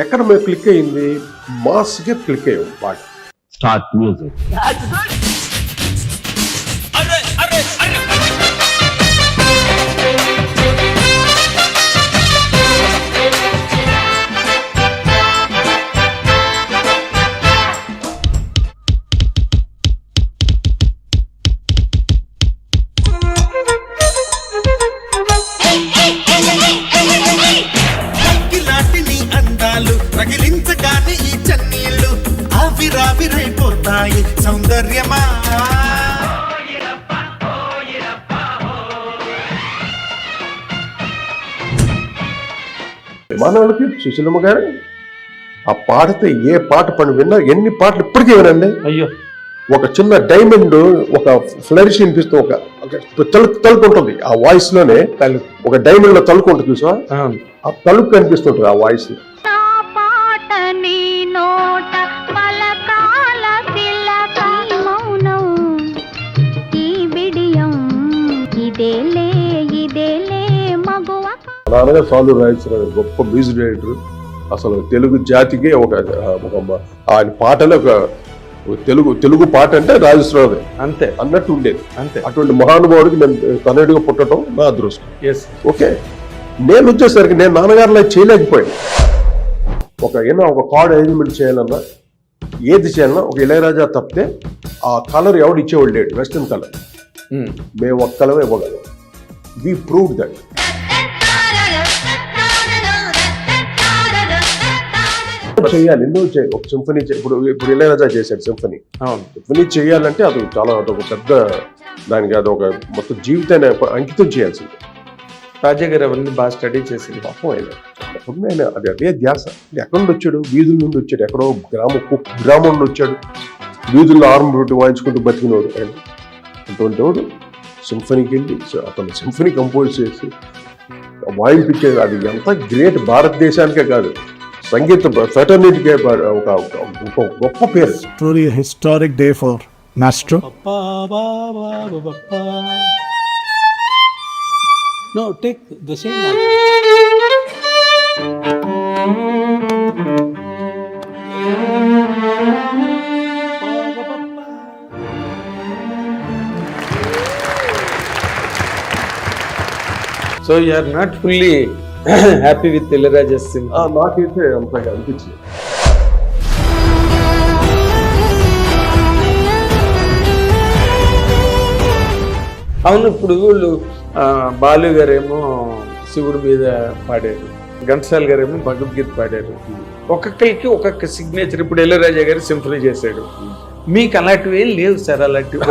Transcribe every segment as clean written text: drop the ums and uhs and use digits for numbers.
ఎక్కడ మేము క్లిక్ అయింది, మాస్కే క్లిక్ అయ్యాం బాగా. Start music. రగిలించగానే ఈ చన్నీళ్ళు ఆవిరావిరైపోతాయి సౌందర్యమా. మానవులకి సుశీలమ్మ గారు ఆ పాడితే ఏ పాట పని విన్నా, ఎన్ని పాటలు ఇప్పటికీ వినండి. అయ్యో, ఒక చిన్న డైమండ్, ఒక ఫ్లరిష్ వినిపిస్తూ ఒక తలుపు ఉంటుంది ఆ వాయిస్ లోనే. ఒక డైమండ్ లో తలుపు ఉంటుంది చూసా, ఆ తలుపు కనిపిస్తుంటుంది ఆ వాయిస్ లో. నాన్నగా సాలు రాయించిన గొప్ప మ్యూజిక్ డైరెక్టర్. అసలు తెలుగు జాతికి ఒక ఆయన పాటలో ఒక తెలుగు పాట అంటే రాజేశ్వరరావు అంతే అన్నట్టు ఉండేది. అంతే, అటువంటి మహానుభావుడికి నేను తనయుడిగా పుట్టడం నా అదృష్టం. ఓకే, నేను వచ్చేసరికి నేను నాన్నగారిలో చేయలేకపోయాను. ఒక కార్డ్ అరేంజ్మెంట్ చేయాలన్నా, ఏది చేయాలన్నా ఒక ఇళయరాజా తప్పితే ఆ కలర్ ఎవడు ఇచ్చేవాళ్ళు లేడు. వెస్టర్న్ కలర్ మేము ఒక్క కలర్ ఇవ్వగలం. వి ప్రూవ్డ్ దట్. చేయాలి, ఎందుకు ఒక సింఫనీ ఇప్పుడు ఇళయరాజా చేశాడు సింఫనీ. సింఫనీ చేయాలంటే అదొక పెద్ద, దానికి అదొక మొత్తం జీవితాన్ని అంకితం చేయాల్సింది. రాజా గారు అవన్నీ బాగా స్టడీ చేసింది. పాపం ఆయన అది అదే ధ్యాస. ఎక్కడ నుండి వచ్చాడు? వీధుల నుండి వచ్చాడు. ఎక్కడో గ్రామం నుండి వచ్చాడు. వీధుల్లో ఆర్మ్ రూట్ వాయించుకుంటూ బతికినోడు ఆయన. అటువంటి వాడు సింఫనీకి వెళ్ళి అతను సింఫనీ కంపోజ్ చేసి వాయింపించేది. అది ఎంత గ్రేట్! భారతదేశానికే కాదు, సంగీత ఫెటర్నిటీకే ఒక గొప్ప పేరు. Truly a historic day for Maestro. No, take the same one. So you are not fully happy with Ilayaraja's symphony? నాకైతే అంతగా అనిపించింది. అవును, ఇప్పుడు వీళ్ళు బాలు గారేమో శివుడి మీద పాడారు, ఘంటసాల గారేమో భగవద్గీత పాడారు. ఒక్కొక్కరికి ఒక్కొక్క సిగ్నేచర్. ఇప్పుడు ఇళయరాజా గారు సింఫనీ చేశాడు. మీకు అలాంటివి ఏం లేవు సార్? అలాంటివి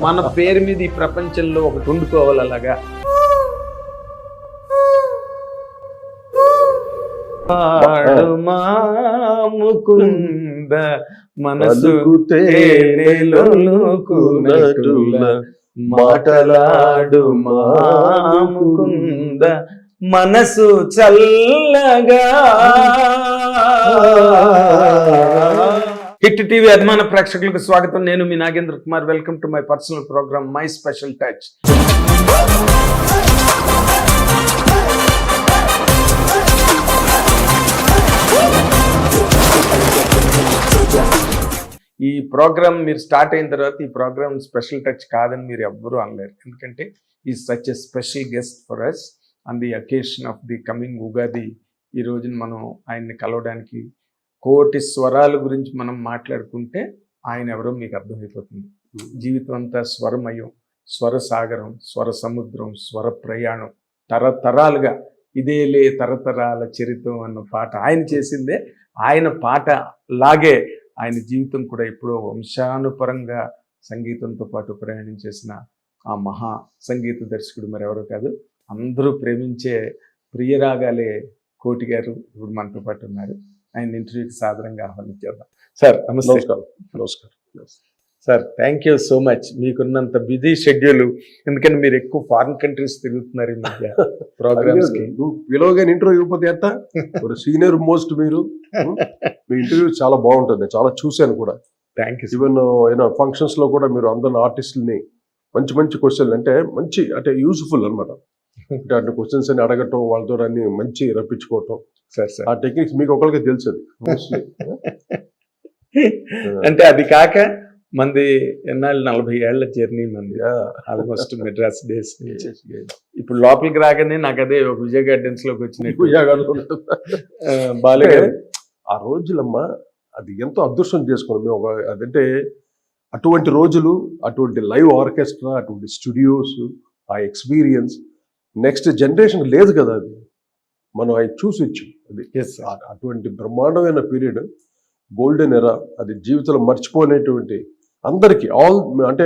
మన పేరు మీద ఈ ప్రపంచంలో ఒకటి వండుకోవాలి అలాగా. ముకుంద మనసు మాటలాడు ముకుంద మనసు చల్లగా. హిట్ టీవీ అభిమాన ప్రేక్షకులకు స్వాగతం. నేను మీ Nagendra Kumar. Welcome to my personal program my special touch. ఈ ప్రోగ్రామ్ మీరు స్టార్ట్ అయిన తర్వాత ఈ ప్రోగ్రామ్ స్పెషల్ టచ్ కాదని మీరు ఎవ్వరూ అనలేరు. ఎందుకంటే ఈ such a special guest for us on the occasion of the coming Ugadi. ఈ రోజున మనం ఆయన్ని కలవడానికి, కోటి స్వరాల గురించి మనం మాట్లాడుకుంటే ఆయన ఎవరో మీకు అర్థమైపోతుంది. జీవితం అంతా స్వరమయం, స్వర సాగరం, స్వర సముద్రం, స్వర ప్రయాణం. తరతరాలుగా ఇదేలే తరతరాల చరిత్రం అన్న పాట ఆయన చేసిందే. ఆయన పాట లాగే ఆయన జీవితం కూడా ఎప్పుడో వంశానుపరంగా సంగీతంతో పాటు ప్రయాణం చేసిన ఆ మహా సంగీత దర్శకుడు మరెవరో కాదు, అందరూ ప్రేమించే ప్రియరాగాలే కోటి గారు ఇప్పుడు మనతో పాటు ఉన్నారు. ఆయన ఇంటర్వ్యూకి సాధారణంగా ఆహ్వానించేద్దాం. సార్ నమస్తే. నమస్కారం sir, thank you so much. మీకున్నంత బిజీ షెడ్యూల్, ఎందుకంటే మీరు ఎక్కువ ఫారిన్ కంట్రీస్ తిరుగుతున్నారు ఈ మధ్య ప్రోగ్రామ్స్ కి. పిలవగానే ఇంటర్వ్యూ ఇవ్వకపోతే ఎంత? ఒక సీనియర్ మోస్ట్ మీరు. మీ ఇంటర్వ్యూ చాలా బాగుంటుంది, చాలా చూశాను కూడా. Thank you. ఈవెన్ ఫంక్షన్స్ లో కూడా మీరు అందరిని ఆర్టిస్టులని మంచి మంచి క్వశ్చన్లు అంటే యూజ్ఫుల్ అనమాట. అంటే క్వశ్చన్స్ అని అడగటం, వాళ్ళతో అన్ని మంచి రప్పించుకోవటం సార్ సార్ ఆ టెక్నిక్స్ మీకు ఒకరికి తెలుసు అది mostly. అంటే అది కాక మంది ఎన్నాళ్ళు 40 ఏళ్ల జర్నీ మంది Yeah. ఆల్మోస్ట్ మెడ్రాస్ డేస్ నుంచి ఇప్పుడు లోపలికి రాగానే నాకు అదే ఒక విజయ్ గార్డెన్స్ లోకి వచ్చినట్టు బాలు అంటే గారు ఆ రోజులమ్మా అది ఎంతో అదృష్టం చేసుకున్నాం మేము అదంటే అటువంటి రోజులు, అటువంటి లైవ్ ఆర్కెస్ట్రా, అటువంటి స్టూడియోస్, ఆ ఎక్స్పీరియన్స్ నెక్స్ట్ జనరేషన్ లేదు కదా. అది మనం అది చూసి వచ్చాం. అది Yes, sir. అటువంటి బ్రహ్మాండమైన పీరియడ్, గోల్డెన్ ఎరా. అది జీవితంలో మర్చిపోలేటువంటి అందరికీ అంటే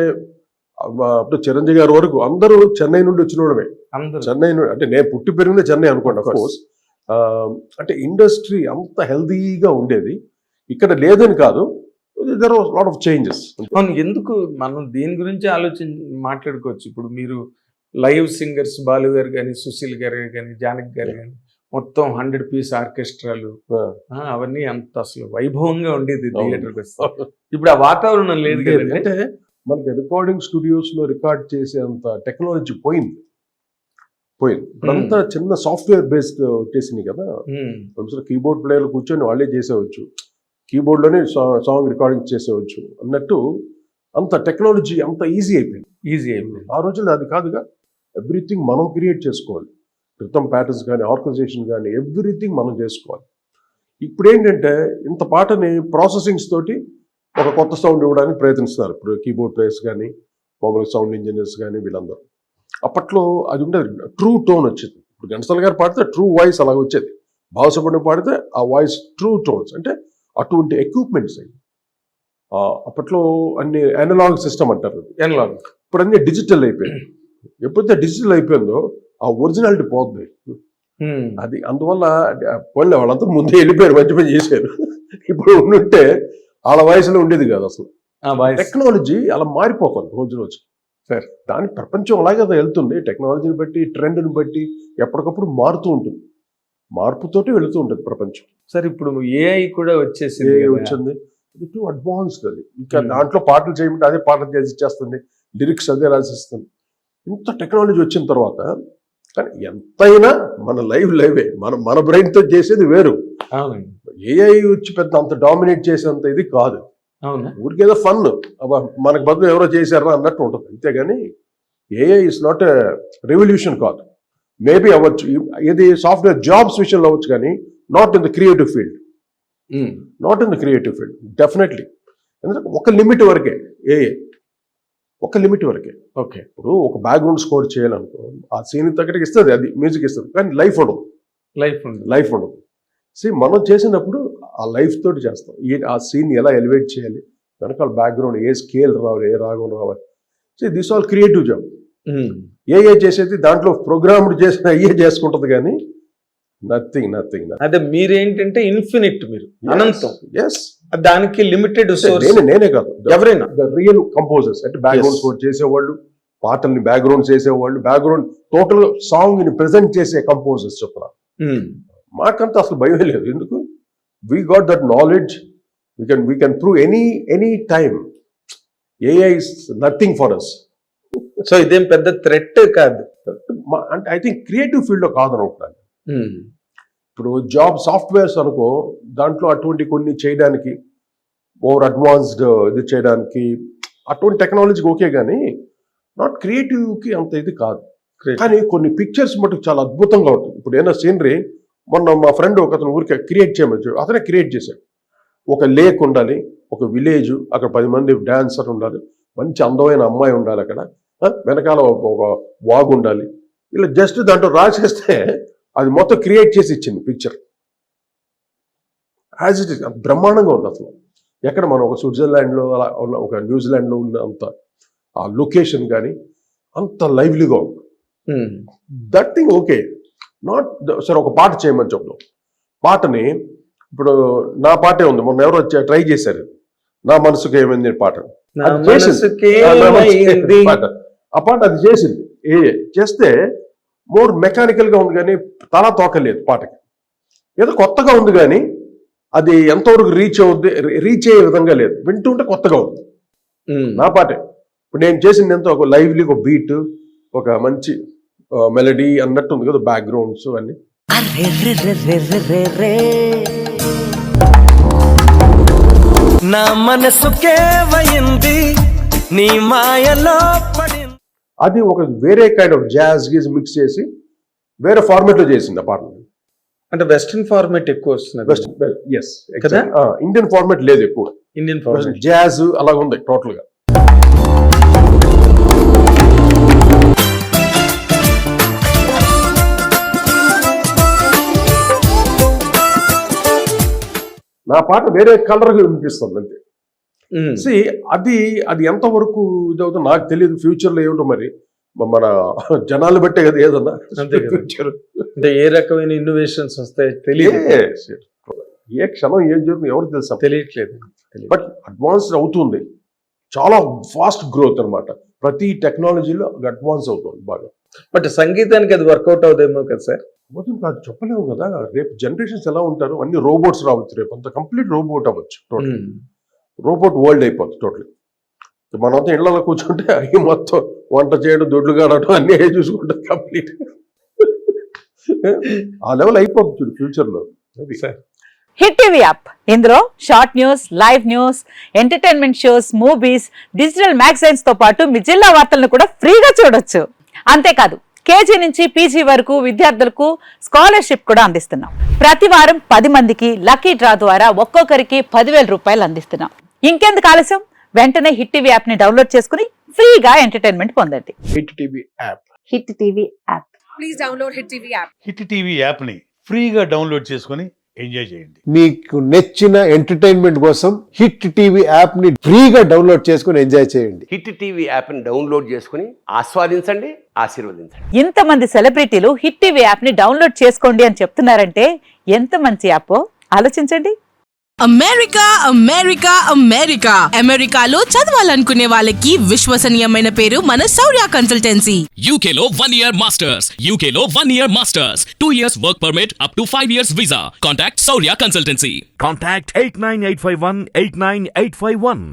అప్పుడు చిరంజీవి గారి వరకు అందరూ చెన్నై నుండి వచ్చినోడమే. అందరూ చెన్నై నుండి అంటే నేను పుట్టి పెరిగిందే చెన్నై అనుకోండి. Of course. కోర్స్ అంటే ఇండస్ట్రీ అంత హెల్దీగా ఉండేది. ఇక్కడ లేదని కాదు, there was lot of changes. అవును, ఎందుకు మనం దీని గురించి మాట్లాడుకోవచ్చు. ఇప్పుడు మీరు లైవ్ సింగర్స్ బాలు గారు కానీ, సుశీల్ గారు కానీ, జానకి గారు కానీ, మొత్తం 100 పీస్ ఆర్కెస్ట్రాలు అవన్నీ అంత అసలు వైభవంగా ఉండేది థియేటర్కి వస్తే. ఇప్పుడు ఆ వాతావరణం లేదు కదండి. అంటే మనకి రికార్డింగ్ స్టూడియోస్ లో రికార్డ్ చేసేంత టెక్నాలజీ పోయింది. ఇప్పుడంతా చిన్న సాఫ్ట్వేర్ బేస్డ్ వచ్చేసింది కదా. కీబోర్డ్ ప్లేయర్లు కూర్చొని వాళ్ళే చేసేవచ్చు, కీబోర్డ్ లోనే సాంగ్ రికార్డింగ్ చేసేవచ్చు అన్నట్టు అంత టెక్నాలజీ అంత ఈజీ అయిపోయింది. ఆ రోజుల్లో అది కాదుగా. ఎవ్రీథింగ్ మనం క్రియేట్ చేసుకోవాలి. రిథమ్ ప్యాటర్న్స్ కానీ, ఆర్గనైజేషన్ కానీ, ఎవ్రీథింగ్ మనం చేసుకోవాలి. ఇప్పుడు ఏంటంటే ఇంత పాటని ప్రాసెసింగ్స్ తోటి ఒక కొత్త సౌండ్ ఇవ్వడానికి ప్రయత్నిస్తున్నారు. ఇప్పుడు కీబోర్డ్ ప్లేయర్స్ కానీ, మామూలుగా సౌండ్ ఇంజనీర్స్ కానీ, వీళ్ళందరూ. అప్పట్లో అది ఉండేది, ట్రూ టోన్ వచ్చేది. ఇప్పుడు ఘంటసాల గారు పాడితే ట్రూ వాయిస్ అలాగ వచ్చేది. బాలసుబ్రహ్మణ్యం పాడితే ఆ వాయిస్ ట్రూ టోన్స్. అంటే అటువంటి ఎక్విప్మెంట్స్ అయ్యి అప్పట్లో అన్ని అనలాగ్ సిస్టమ్ అంటారు. అనలాగ్. ఇప్పుడు అన్ని డిజిటల్ అయిపోయింది. ఎప్పుడైతే డిజిటల్ అయిపోయిందో ఆ ఒరిజినాలిటీ పోతుంది. అది అందువల్ల పోలే వాళ్ళంతా ముందే వెళ్ళిపోయారు, మంచి పని చేశారు. ఇప్పుడు ఉండుంటే వాళ్ళ వయసులో ఉండేది కాదు అసలు. టెక్నాలజీ అలా మారిపోతుంది రోజు. సార్ దాని ప్రపంచం అలాగే వెళ్తుంది. టెక్నాలజీని బట్టి, ట్రెండ్ని బట్టి ఎప్పటికప్పుడు మారుతూ ఉంటుంది. మార్పుతోటి వెళుతూ ఉంటుంది ప్రపంచం. సార్ ఇప్పుడు ఏఐ కూడా వచ్చేసింది కదా. వచ్చింది, ఇది టూ అడ్వాన్స్డ్. అది ఇంకా దాంట్లో పాటలు చేయమంటే అదే పాటలు చేసి ఇచ్చేస్తుంది, లిరిక్స్ అదే రాసిస్తుంది. ఇంత టెక్నాలజీ వచ్చిన తర్వాత కానీ ఎంతైనా మన లైవే మన బ్రెయిన్తో చేసేది వేరు. అవునండి. ఏఐ వచ్చి పెద్ద అంత డామినేట్ చేసేంత ఇది కాదు. అవునా, ఊరికేదో ఫన్, మనకు బదులు ఎవరో చేశారా అన్నట్టు ఉంటుంది. అంతేగాని AI is not a revolution కాదు. మేబీ అవ్వచ్చు, ఇది సాఫ్ట్వేర్ జాబ్స్ విషయంలో అవ్వచ్చు, కానీ not in the creative field. Definitely. ఎందుకంటే ఒక లిమిట్ వరకే ఏఐ, ఒక లిమిట్ వరకే. ఓకే. ఇప్పుడు ఒక బ్యాక్గ్రౌండ్ స్కోర్ చేయాలనుకో, ఆ సీన్ తగ్గట్టుగా ఇస్తుంది, అది మ్యూజిక్ ఇస్తుంది, కానీ లైఫ్ ఉండదు. మనం చేసినప్పుడు ఆ లైఫ్ తోటి చేస్తాం. ఆ సీన్ ఎలా ఎలివేట్ చేయాలి, వెనకాల బ్యాక్గ్రౌండ్ ఏ స్కేల్ రావాలి, ఏ రాగం రావాలి. This all creative job. ఏఏ చేసేది దాంట్లో ప్రోగ్రామ్డ్ చేసిన అయ్యే చేసుకుంటుంది, కానీ నథింగ్. అదే మీరేంటంటే ఇన్ఫినిట్, మీరు అనంతం. ఎస్, దానికి లిమిటెడ్ నేనే కాదు, ఎవరైనా రియల్ కంపోజర్స్ అంటే బ్యాక్గ్రౌండ్ స్కోర్ చేసేవాళ్ళు, పాటల్ని బ్యాక్గ్రౌండ్ చేసేవాళ్ళు, బ్యాక్గ్రౌండ్ టోటల్ సాంగ్ ని ప్రెజెంట్ చేసే కంపోజర్స్ చెప్తున్నారు. మాకంతా అసలు భయం లేదు. ఎందుకు? We got that knowledge. We can prove any time. AI is nothing for us. So ఇదేం పెద్ద థ్రెట్ కాదు అంటే ఐ థింక్ క్రియేటివ్ ఫీల్డ్ లో కాదనుకుంటాను. ఇప్పుడు జాబ్ సాఫ్ట్వేర్స్ అనుకో, దాంట్లో అటువంటి కొన్ని చేయడానికి, ఓవర్ అడ్వాన్స్డ్ ఇది చేయడానికి అటువంటి టెక్నాలజీకి ఓకే, కానీ నాట్ క్రియేటివ్కి అంత ఇది కాదు. కానీ కొన్ని పిక్చర్స్ మటుకు చాలా అద్భుతంగా ఉంటుంది. ఇప్పుడు ఏదైనా సీనరీ, మొన్న మా ఫ్రెండ్ ఒక అతను ఊరికి క్రియేట్ చేయమని అతనే క్రియేట్ చేశాడు. ఒక లేక్ ఉండాలి, ఒక విలేజ్, అక్కడ 10 మంది డాన్సర్ ఉండాలి, మంచి అందమైన అమ్మాయి ఉండాలి, అక్కడ వెనకాల ఒక వాగు ఉండాలి. ఇలా జస్ట్ దాంట్లో రాసేస్తే అది మొత్తం క్రియేట్ చేసి ఇచ్చింది పిక్చర్ యాజ్ ఇట్ ఇస్. బ్రహ్మాండంగా ఉంది అసలు. ఎక్కడ మనం ఒక స్విట్జర్లాండ్లో అలా ఒక న్యూజిలాండ్లో ఉన్న అంత ఆ లొకేషన్ కానీ అంత లైవ్లీగా ఉంది. That thing okay. నాట్ సరే ఒక పాట చేయమని చెప్పడం, పాటని ఇప్పుడు నా పాటే ఉంది, మొన్న ఎవరో ట్రై చేశారు, నా మనసుకు ఏమైంది పాట, ఆ పాట అది చేసింది. చేస్తే మోర్ మెకానికల్ గా ఉంది, కానీ తలా తోకలేదు పాటకి. ఏదో కొత్తగా ఉంది, కానీ అది ఎంతవరకు రీచ్ అయ్యే విధంగా లేదు. వింటుంటే కొత్తగా ఉంది. నా పాటే ఇప్పుడు నేను చేసింది ఎంతో ఒక లైవ్లీ, ఒక బీట్, ఒక మంచి మెలడీ అన్నట్టు ఉంది కదా, బ్యాక్గ్రౌండ్స్ అన్ని. అరే రే రే రే రే రే రే నా మనసుకే వయింది నీ మాయలో పడింది. అది ఒక వేరే kind of jazz guise mix చేసి వేరే ఫార్మేట్ లో చేసింది ఆ పాటను. అంటే వెస్ట్రన్ ఫార్మేట్ ఎక్కువ వస్తున్నది కదా, ఇండియన్ ఫార్మేట్ లేదు ఎక్కువ. ఇండియన్ ఫార్మేట్ జాజ్ అలాగ ఉంది టోటల్ గా. నా పాట వేరే కలర్ వినిపిస్తుంది అంతే. అది ఎంతవరకు ఇదవుతుందో నాకు తెలియదు. ఫ్యూచర్ లో ఏమిటో మరి మన జనాలు బట్టే కదా ఏదన్నా ఫ్యూచర్. అంటే ఏ రకమైన ఇన్నోవేషన్స్ వస్తాయి తెలియదు. ఏ క్షణం ఏం జరుగుతుంది ఎవరు తెలుసా, తెలియట్లేదు. బట్ అడ్వాన్స్ అవుతుంది, చాలా ఫాస్ట్ గ్రోత్ అన్నమాట. ప్రతి టెక్నాలజీలో అడ్వాన్స్ అవుతుంది బాగా. బట్ సంగీతానికి అది వర్కౌట్ అవుదేమో కదా సార్. మొత్తం కాదు చెప్పలేము కదా, రేపు జనరేషన్స్ ఎలా ఉంటారు, అన్ని రోబోట్స్ రావచ్చు, రేపు అంత కంప్లీట్ రోబోట్ అవ్వచ్చు, టోటల్ రోబోట్ వరల్డ్ అయిపోతుంది టోటల్. మనంతా ఇళ్లలో కూర్చుంటే అవి మొత్తం వంట చేయడం, దొడ్లు కాడటం అన్నీ చూసుకుంటారు కంప్లీట్. ఆ లెవెల్ అయిపోతుంది ఫ్యూచర్ లో. హిట్ టీవీ యాప్, ఇందులో short news, live news, entertainment shows, movies, digital magazines తో పాటు మీ జిల్లా వార్తలను కూడా ఫ్రీగా చూడొచ్చు. అంతేకాదు కేజీ నుంచి పీజీ వరకు విద్యార్థులకు స్కాలర్షిప్ కూడా అందిస్తున్నాం. ప్రతి వారం 10 మందికి లక్కీ డ్రా ద్వారా ఒక్కొక్కరికి 10,000 రూపాయలు అందిస్తున్నాం. ఇంకెందుకు ఆలస్యం, వెంటనే హిట్ టీవీ యాప్ ని డౌన్లోడ్ చేసుకుని ఫ్రీగా ఎంటర్టైన్మెంట్ పొందండి. Hit TV app. Hit TV app. Please download hit TV app. Hit TV యాప్ని ఫ్రీగా డౌన్లోడ్ చేసుకొని ఎంజాయ్ చేయండి. మీకు నచ్చిన ఎంటర్టైన్మెంట్ కోసం హిట్ టీవీ యాప్ ని ఫ్రీగా డౌన్లోడ్ చేసుకుని ఎంజాయ్ చేయండి. హిట్ టీవీ యాప్ ని డౌన్లోడ్ చేసుకుని ఆస్వాదించండి, ఆశీర్వదించండి. ఇంతమంది సెలబ్రిటీలు హిట్ టీవీ యాప్ ని డౌన్లోడ్ చేసుకోండి అని చెప్తున్నారంటే ఎంత మంచి యాప్ ఆలోచించండి. అమెరికా అమెరికా అమెరికా అమెరికాలో చదవాలనుకునే వాళ్ళకి విశ్వసనీయమైన పేరు మన శౌర్య కన్సల్టెన్సీ. UK లో 1 year masters, UK లో 1 year masters, 2 years work permit up to 5 years visa. Contact Saurya Consultancy. Contact 89851 89851.